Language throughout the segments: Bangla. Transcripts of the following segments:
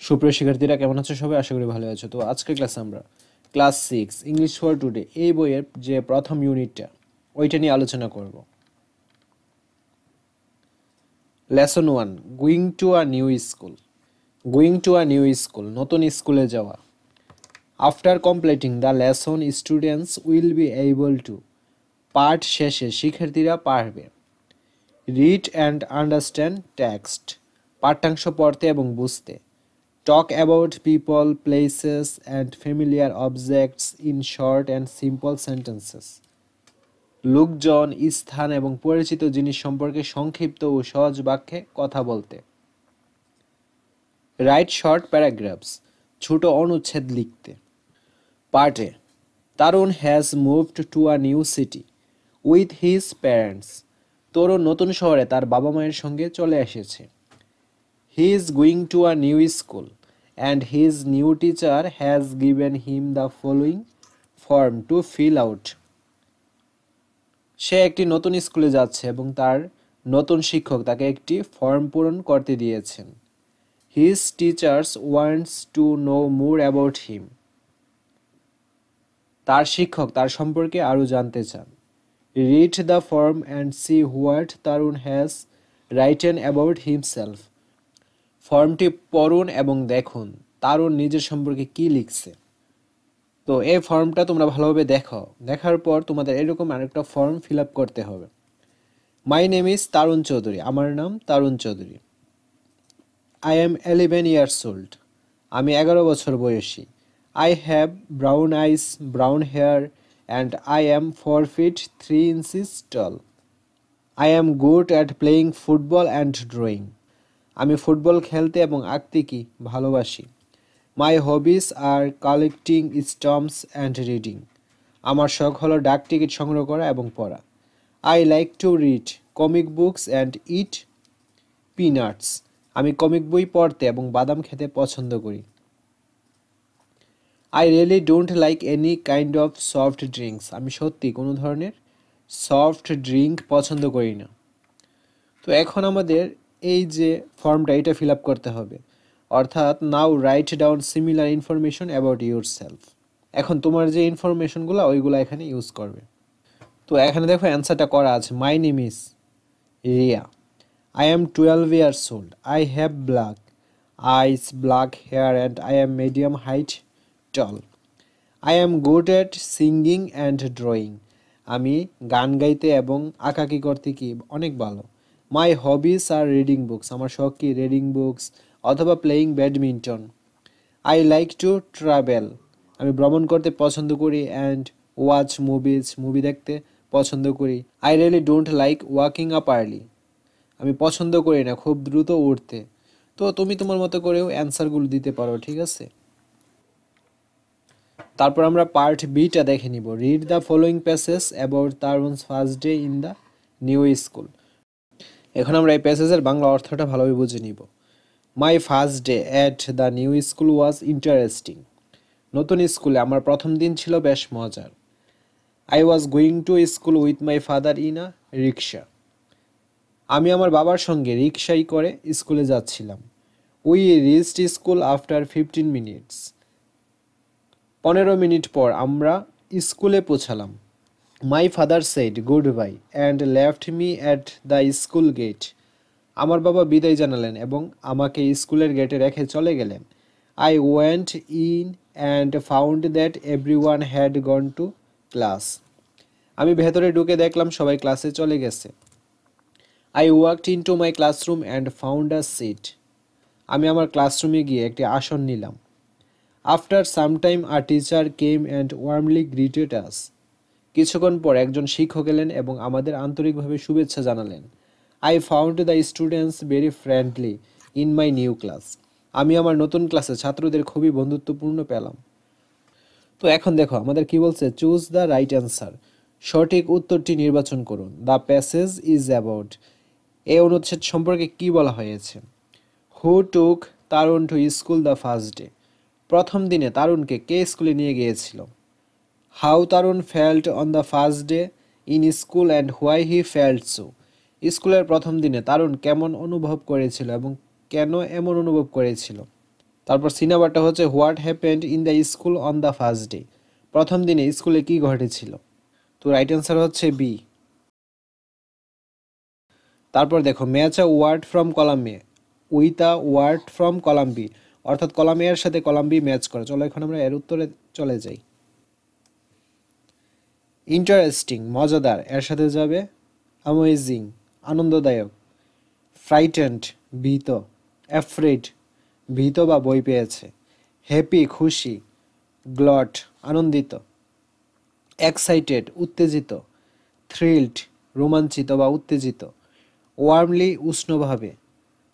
সুপ্রিয় শিক্ষার্থীরা কেমন আছো সবাই? আশা করি ভালো আছো। তো আজকের ক্লাসে আমরা ক্লাস 6 ইংলিশ ফর টুডে এই বইয়ের যে প্রথম ইউনিটটা ওইটা নিয়ে আলোচনা করব। Lesson 1, going to a new school. Going to a new school, নতুন স্কুলে যাওয়া। After completing the lesson students will be able to, পাঠ শেষে শিক্ষার্থীরা পারবে। রিড অ্যান্ড আন্ডারস্ট্যান্ড টেক্সট, পাঠ্যাংশ পড়তে এবং বুঝতে। Talk about people, places, and familiar objects in short and simple sentences. লোকজন, স্থান এবং পরিচিত জিনিস সম্পর্কে সংক্ষিপ্ত ও সহজ বাক্যে কথা বলতে। রাইট শর্ট প্যারাগ্রাফস, ছোট অনুচ্ছেদ লিখতে। Part A, Tarun has moved to a new city with his parents. Tarun নতুন শহরে তার বাবা মায়ের সঙ্গে চলে এসেছে। He is going to a new school and his new teacher has given him the following form to fill out. সে একটি নতুন স্কুলে যাচ্ছে এবং তার নতুন শিক্ষক তাকে একটি ফর্ম পূরণ করতে দিয়েছেন। His teachers wants to know more about him. তার শিক্ষক তার সম্পর্কে আরও জানতে চান। Read the form and see what Tarun has written about himself. ফর্মটি পড়ুন এবং দেখুন তারুণ নিজের সম্পর্কে কি লিখছে। তো এই ফর্মটা তোমরা ভালোভাবে দেখো, দেখার পর তোমাদের এরকম আরেকটা ফর্ম ফিল আপ করতে হবে। My name is Tarun Chowdhury, আমার নাম Tarun Chowdhury. I am 11 years old, আমি 11 বছর বয়সী। I have brown eyes, brown hair and I am 4 feet 3 inches tall. I am good at playing football and drawing, আমি ফুটবল খেলতে এবং আঁকতে কি ভালোবাসি। My hobbies are collecting stamps and reading, আমার শখ হলো ডাক টিকিট সংগ্রহ করা এবং পড়া। I like to read comic books and it peanuts, আমি কমিক বই পড়তে এবং বাদাম খেতে পছন্দ করি। I really don't like any kind of soft drinks, আমি সত্যি কোনো ধরনের সফট ড্রিঙ্ক পছন্দ করি না। তো এখন আমাদের এই যে ফর্মটা এটা ফিল আপ করতে হবে, অর্থাৎ now write down similar information about yourself. এখন তোমার যে ইনফরমেশনগুলো ওইগুলো এখানে ইউজ করবে। তো এখানে দেখো অ্যান্সারটা করা আছে। My name is Riya, I am 12 years old, I have black eyes, black hair and I am medium height tall. I am good at singing and drawing, আমি গান গাইতে এবং আঁকাকি করতে কি অনেক ভালো। মাই হবিস আর রিডিং বুকস, আমার শখ কি রিডিং বুকস অথবা playing badminton. I like to travel, আমি ভ্রমণ করতে পছন্দ করি। অ্যান্ড ওয়াচ মুভিজ, মুভি দেখতে পছন্দ করি। I really don't like walking up early, আমি পছন্দ করি না খুব দ্রুত উঠতে। তো তুমি তোমার মতো করেও অ্যান্সারগুলো দিতে পারো, ঠিক আছে। তারপর আমরা পার্ট বিটা দেখে নিব। Read the following passage about Tarun's first day in the new school. এখন আমরা এই প্যাসেজের বাংলা অর্থটা ভালোভাবে বুঝে নিব। My first day at the new school was interesting, নতুন স্কুলে আমার প্রথম দিন ছিল বেশ মজার। I was going to school with my father in a rickshaw, আমি আমার বাবার সঙ্গে রিক্সায় করে স্কুলে যাচ্ছিলাম। We reached school after 15 minutes, 15 মিনিট পর আমরা স্কুলে পৌঁছালাম। My father said goodbye and left me at the school gate, আমার বাবা বিদায় জানালেন এবং আমাকে স্কুলের গেটে রেখে চলে গেলেন। I went in and found that everyone had gone to class, আমি ভেতরে ঢুকে দেখলাম সবাই ক্লাসে চলে গেছে। I walked into my classroom and found a seat, আমি আমার ক্লাসরুমে গিয়ে একটি আসন নিলাম। After some time a teacher came and warmly greeted us, কিছুক্ষণ পর একজন শিক্ষক এলেন এবং আমাদের আন্তরিকভাবে শুভেচ্ছা জানালেন। I found the students very friendly in my new class, আমি আমার নতুন ক্লাসে ছাত্রদের খুবই বন্ধুত্বপূর্ণ পেলাম। তো এখন দেখো আমাদের কি বলছে, চুজ দ্য রাইট অ্যান্সার, সঠিক উত্তরটি নির্বাচন করুন। দ্য প্যাসেজ ইজ অ্যাবাউট, এই অনুচ্ছেদ সম্পর্কে কি বলা হয়েছে। Who took Tarun to school the first day, প্রথম দিনে তারুণকে কে স্কুলে নিয়ে গিয়েছিল। How Tarun felt on the first day in school and why he felt so, স্কুলের প্রথম দিনে তারুণ কেমন অনুভব করেছিল এবং কেন এমন অনুভব করেছিল। তারপর সি নাম্বারটা হচ্ছে what happened in the school on the first day. প্রথম দিনে স্কুলে কি ঘটেছিল? তো রাইট অ্যান্সার হচ্ছে বি। তারপর দেখো match a word from column A with a word from column B, অর্থাৎ কলাম এ এর সাথে কলাম বি ম্যাচ করে। চলো এখন আমরা এর উত্তরে চলে যাই। ইন্টারেস্টিং মজাদার, এর সাথে যাবে অ্যামেজিং আনন্দদায়ক, ফ্রাইটেন্ড ভীত, অ্যাফ্রেড ভীত বা ভয় পেয়েছে, হ্যাপি খুশি, গ্লট আনন্দিত, এক্সাইটেড উত্তেজিত, থ্রিলড রোমাঞ্চিত বা উত্তেজিত, ওয়ার্মলি উষ্ণভাবে,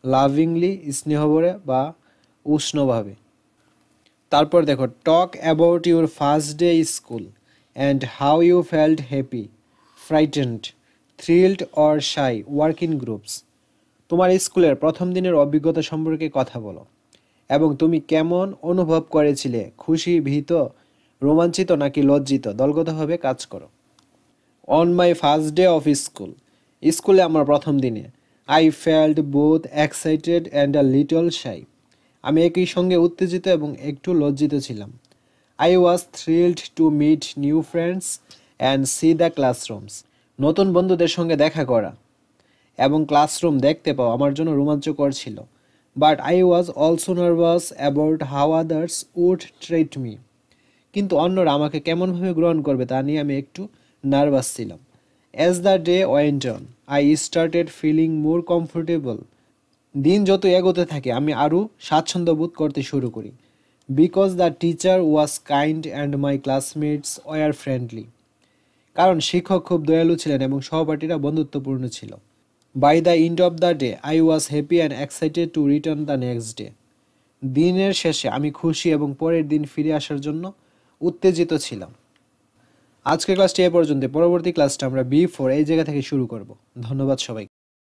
লাভিংলি স্নেহভরে বা উষ্ণভাবে। তারপর দেখো talk about your first day school and how you felt happy, frightened, thrilled or shy, work in groups. তোমার স্কুলের প্রথম দিনের অভিজ্ঞতা সম্পর্কে কথা বলো এবং তুমি কেমন অনুভব করেছিলে, খুশি, ভীত, রোমাঞ্চিত নাকি লজ্জিত, দলগতভাবে কাজ করো। On my first day of school, স্কুলে আমার প্রথম দিনে, I felt both excited and a little shy, আমি একই সঙ্গে উত্তেজিত এবং একটু লজ্জিত ছিলাম। I was thrilled to meet new friends and see the classrooms, নতুন বন্ধুদের সঙ্গে দেখা করা এবং ক্লাসরুম দেখতে পাওয়া আমার জন্য রোমাঞ্চকর ছিল। But I was also nervous about how others would treat me, কিন্তু অন্যরা আমাকে কেমনভাবে গ্রহণ করবে তা নিয়ে আমি একটু নার্ভাস ছিলাম। As the day went on I started feeling more comfortable, দিন যত এগোতে থাকে আমি আরও স্বাচ্ছন্দ্য বোধ করতে শুরু করি। Because the teacher was kind and my classmates were friendly, কারণ শিক্ষক খুব দয়ালু ছিলেন এবং সহপাঠীরা বন্ধুত্বপূর্ণ ছিল। By the end of the day I was happy and excited to return the next day, দিনের শেষে আমি খুশি এবং পরের দিন ফিরে আসার জন্য উত্তেজিত ছিলাম। আজকের ক্লাসটি এ পর্যন্ত, পরবর্তী ক্লাসটা আমরা B4 এই জায়গা থেকে শুরু করব। ধন্যবাদ সবাই।